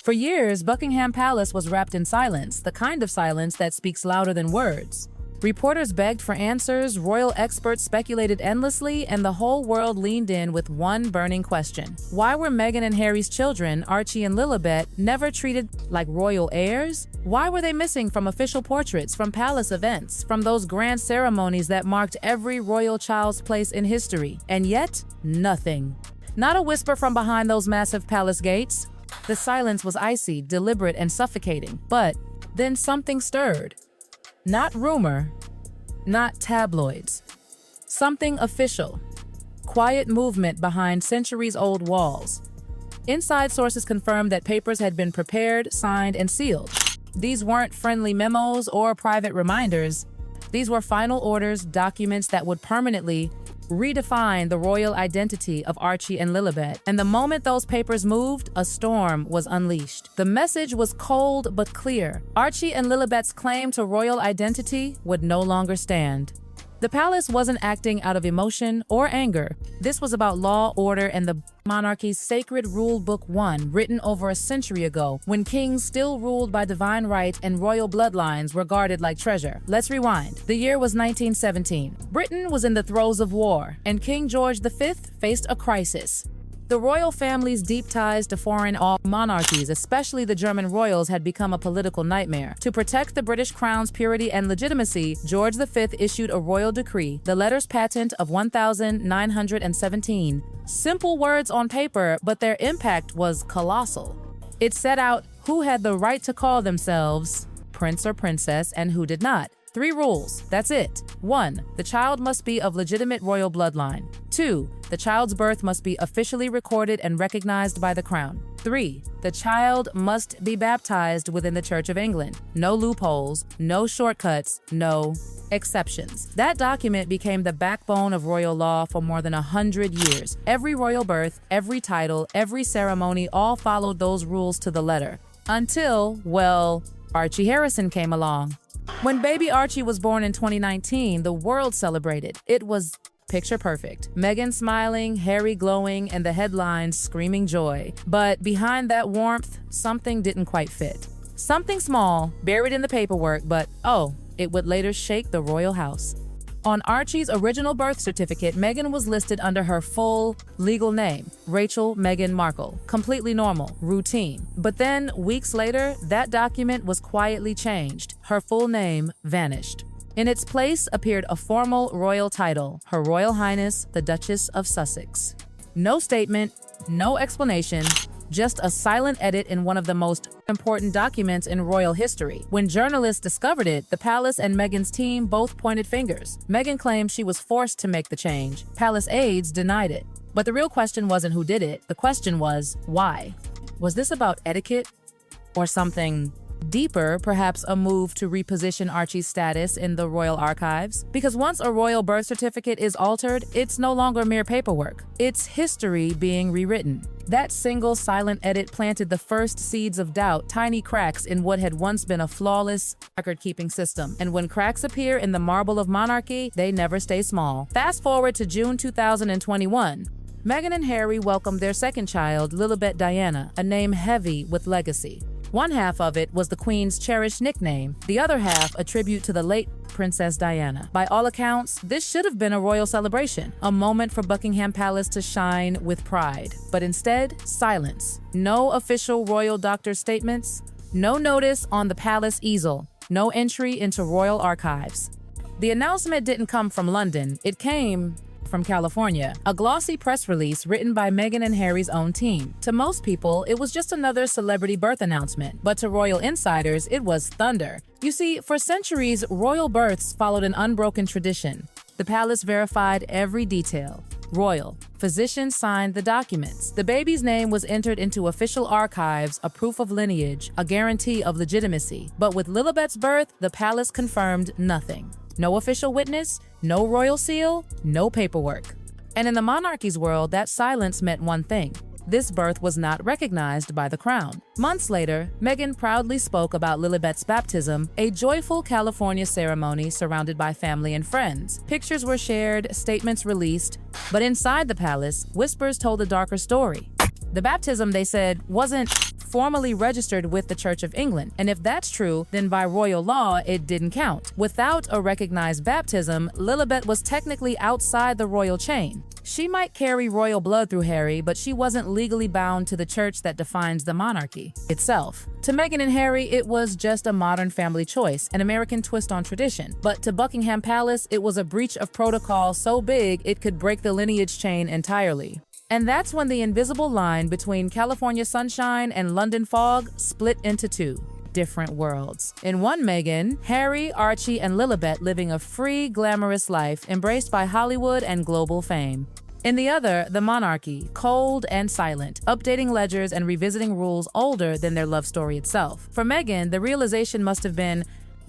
For years, Buckingham Palace was wrapped in silence, the kind of silence that speaks louder than words. Reporters begged for answers, royal experts speculated endlessly, and the whole world leaned in with one burning question. Why were Meghan and Harry's children, Archie and Lilibet, never treated like royal heirs? Why were they missing from official portraits, from palace events, from those grand ceremonies that marked every royal child's place in history? And yet, nothing. Not a whisper from behind those massive palace gates. The silence was icy, deliberate, and suffocating. But then something stirred. Not rumor, not tabloids. Something official. Quiet movement behind centuries-old walls. Inside sources confirmed that papers had been prepared, signed, and sealed. These weren't friendly memos or private reminders. These were final orders, documents that would permanently redefine the royal identity of Archie and Lilibet. And the moment those papers moved, a storm was unleashed. The message was cold but clear. Archie and Lilibet's claim to royal identity would no longer stand. The palace wasn't acting out of emotion or anger. This was about law, order, and the monarchy's sacred rule book 1, written over a century ago, when kings still ruled by divine right and royal bloodlines were guarded like treasure. Let's rewind. The year was 1917. Britain was in the throes of war, and King George V faced a crisis. The royal family's deep ties to foreign monarchies, especially the German royals, had become a political nightmare. To protect the British crown's purity and legitimacy, George V issued a royal decree, the letters patent of 1917. Simple words on paper, but their impact was colossal. It set out who had the right to call themselves prince or princess and who did not. 3 rules, that's it. 1. The child must be of legitimate royal bloodline. 2. The child's birth must be officially recorded and recognized by the crown. 3. The child must be baptized within the Church of England. No loopholes, no shortcuts, no exceptions. That document became the backbone of royal law for more than 100 years. Every royal birth, every title, every ceremony all followed those rules to the letter. Until, well, Archie Harrison came along. When baby Archie was born in 2019, the world celebrated. It was picture perfect. Meghan smiling, Harry glowing, and the headlines screaming joy. But behind that warmth, something didn't quite fit. Something small, buried in the paperwork, but it would later shake the royal house. On Archie's original birth certificate, Meghan was listed under her full legal name, Rachel Meghan Markle. Completely normal, routine. But then, weeks later, that document was quietly changed. Her full name vanished. In its place appeared a formal royal title, Her Royal Highness, the Duchess of Sussex. No statement, no explanation, just a silent edit in one of the most important documents in royal history. When journalists discovered it, the palace and Meghan's team both pointed fingers. Meghan claimed she was forced to make the change. Palace aides denied it. But the real question wasn't who did it. The question was, why? Was this about etiquette or something deeper, perhaps a move to reposition Archie's status in the royal archives? Because once a royal birth certificate is altered, it's no longer mere paperwork. It's history being rewritten. That single silent edit planted the first seeds of doubt, tiny cracks in what had once been a flawless record-keeping system. And when cracks appear in the marble of monarchy, they never stay small. Fast forward to June 2021. Meghan and Harry welcomed their second child, Lilibet Diana, a name heavy with legacy. One half of it was the Queen's cherished nickname, the other half a tribute to the late Princess Diana. By all accounts, this should have been a royal celebration, a moment for Buckingham Palace to shine with pride. But instead, silence. No official royal doctor statements, no notice on the palace easel, no entry into royal archives. The announcement didn't come from London, it came from California, a glossy press release written by Meghan and Harry's own team. To most people, it was just another celebrity birth announcement, but to royal insiders, it was thunder. You see, for centuries, royal births followed an unbroken tradition. The palace verified every detail. Royal. Physicians signed the documents. The baby's name was entered into official archives, a proof of lineage, a guarantee of legitimacy. But with Lilibet's birth, the palace confirmed nothing. No official witness, no royal seal, no paperwork. And in the monarchy's world, that silence meant one thing. This birth was not recognized by the crown. Months later, Meghan proudly spoke about Lilibet's baptism, a joyful California ceremony surrounded by family and friends. Pictures were shared, statements released, but inside the palace, whispers told a darker story. The baptism, they said, wasn't formally registered with the Church of England. And if that's true, then by royal law, it didn't count. Without a recognized baptism, Lilibet was technically outside the royal chain. She might carry royal blood through Harry, but she wasn't legally bound to the church that defines the monarchy itself. To Meghan and Harry, it was just a modern family choice, an American twist on tradition. But to Buckingham Palace, it was a breach of protocol so big it could break the lineage chain entirely. And that's when the invisible line between California sunshine and London fog split into two different worlds. In one Meghan, Harry, Archie, and Lilibet living a free, glamorous life embraced by Hollywood and global fame. In the other, the monarchy, cold and silent, updating ledgers and revisiting rules older than their love story itself. For Meghan, the realization must have been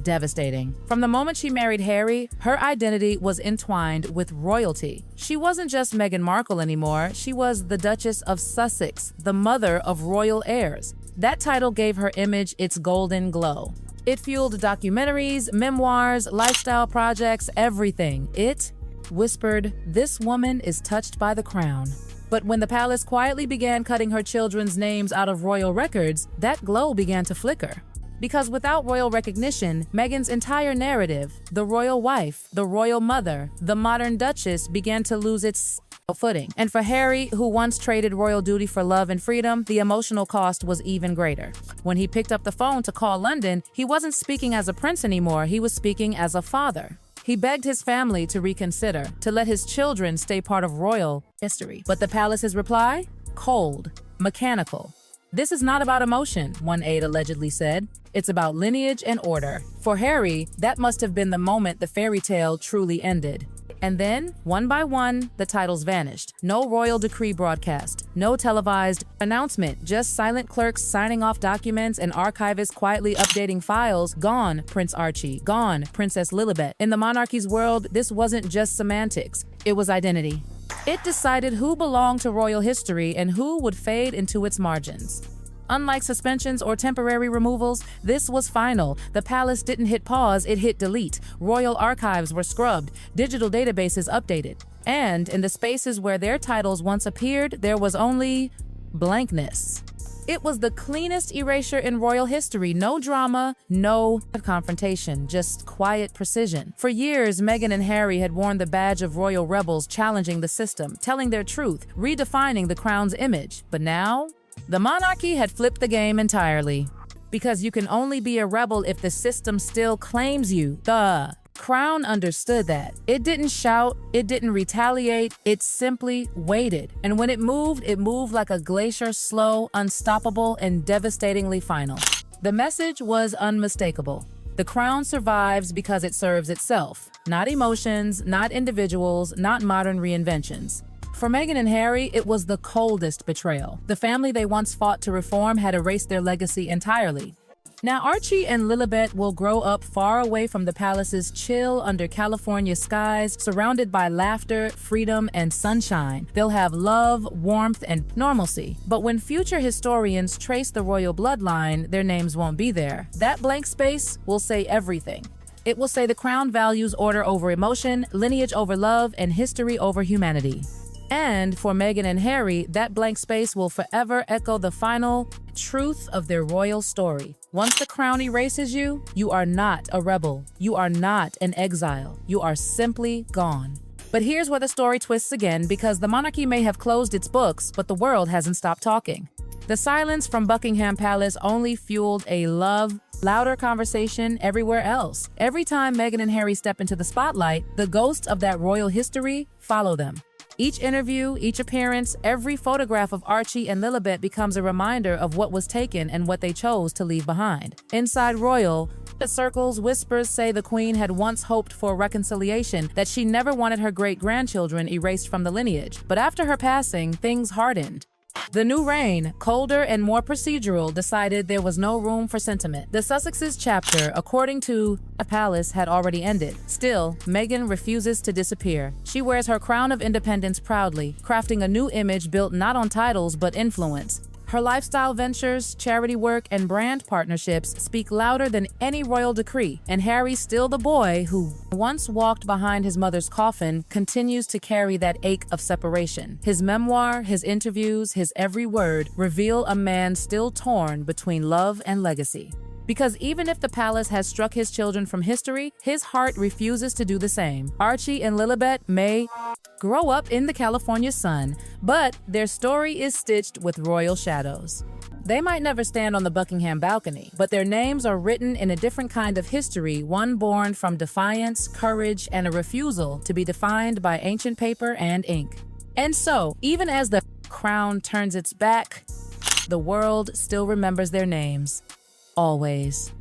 devastating. From the moment she married Harry, her identity was entwined with royalty. She wasn't just Meghan Markle anymore, she was the Duchess of Sussex, the mother of royal heirs. That title gave her image its golden glow. It fueled documentaries, memoirs, lifestyle projects, everything. It whispered, "This woman is touched by the crown." But when the palace quietly began cutting her children's names out of royal records, that glow began to flicker. Because without royal recognition, Meghan's entire narrative, the royal wife, the royal mother, the modern duchess, began to lose its footing. And for Harry, who once traded royal duty for love and freedom, the emotional cost was even greater. When he picked up the phone to call London, he wasn't speaking as a prince anymore, he was speaking as a father. He begged his family to reconsider, to let his children stay part of royal history. But the palace's reply? Cold, mechanical. "This is not about emotion," one aide allegedly said. "It's about lineage and order." For Harry, that must have been the moment the fairy tale truly ended. And then, one by one, the titles vanished. No royal decree broadcast, no televised announcement, just silent clerks signing off documents and archivists quietly updating files. Gone, Prince Archie. Gone, Princess Lilibet. In the monarchy's world, this wasn't just semantics, it was identity. It decided who belonged to royal history and who would fade into its margins. Unlike suspensions or temporary removals, this was final. The palace didn't hit pause, it hit delete. Royal archives were scrubbed, digital databases updated. And in the spaces where their titles once appeared, there was only blankness. It was the cleanest erasure in royal history. No drama, no confrontation, just quiet precision. For years, Meghan and Harry had worn the badge of royal rebels, challenging the system, telling their truth, redefining the crown's image. But now, the monarchy had flipped the game entirely. Because you can only be a rebel if the system still claims you. The crown understood that. It didn't shout, it didn't retaliate, it simply waited. And when it moved like a glacier, slow, unstoppable, and devastatingly final. The message was unmistakable. The crown survives because it serves itself. Not emotions, not individuals, not modern reinventions. For Meghan and Harry, it was the coldest betrayal. The family they once fought to reform had erased their legacy entirely. Now, Archie and Lilibet will grow up far away from the palace's chill under California skies, surrounded by laughter, freedom, and sunshine. They'll have love, warmth, and normalcy. But when future historians trace the royal bloodline, their names won't be there. That blank space will say everything. It will say the crown values order over emotion, lineage over love, and history over humanity. And for Meghan and Harry, that blank space will forever echo the final truth of their royal story. Once the crown erases you, you are not a rebel. You are not an exile. You are simply gone. But here's where the story twists again, because the monarchy may have closed its books, but the world hasn't stopped talking. The silence from Buckingham Palace only fueled a louder conversation everywhere else. Every time Meghan and Harry step into the spotlight, the ghosts of that royal history follow them. Each interview, each appearance, every photograph of Archie and Lilibet becomes a reminder of what was taken and what they chose to leave behind. Inside royal, the circles, whispers say the Queen had once hoped for reconciliation, that she never wanted her great-grandchildren erased from the lineage. But after her passing, things hardened. The new reign, colder and more procedural, decided there was no room for sentiment. The Sussex's chapter, according to the palace, had already ended. Still, Meghan refuses to disappear. She wears her crown of independence proudly, crafting a new image built not on titles but influence. Her lifestyle ventures, charity work, and brand partnerships speak louder than any royal decree, and Harry, still the boy who once walked behind his mother's coffin, continues to carry that ache of separation. His memoir, his interviews, his every word reveal a man still torn between love and legacy. Because even if the palace has struck his children from history, his heart refuses to do the same. Archie and Lilibet may grow up in the California sun, but their story is stitched with royal shadows. They might never stand on the Buckingham balcony, but their names are written in a different kind of history, one born from defiance, courage, and a refusal to be defined by ancient paper and ink. And so, even as the crown turns its back, the world still remembers their names. Always.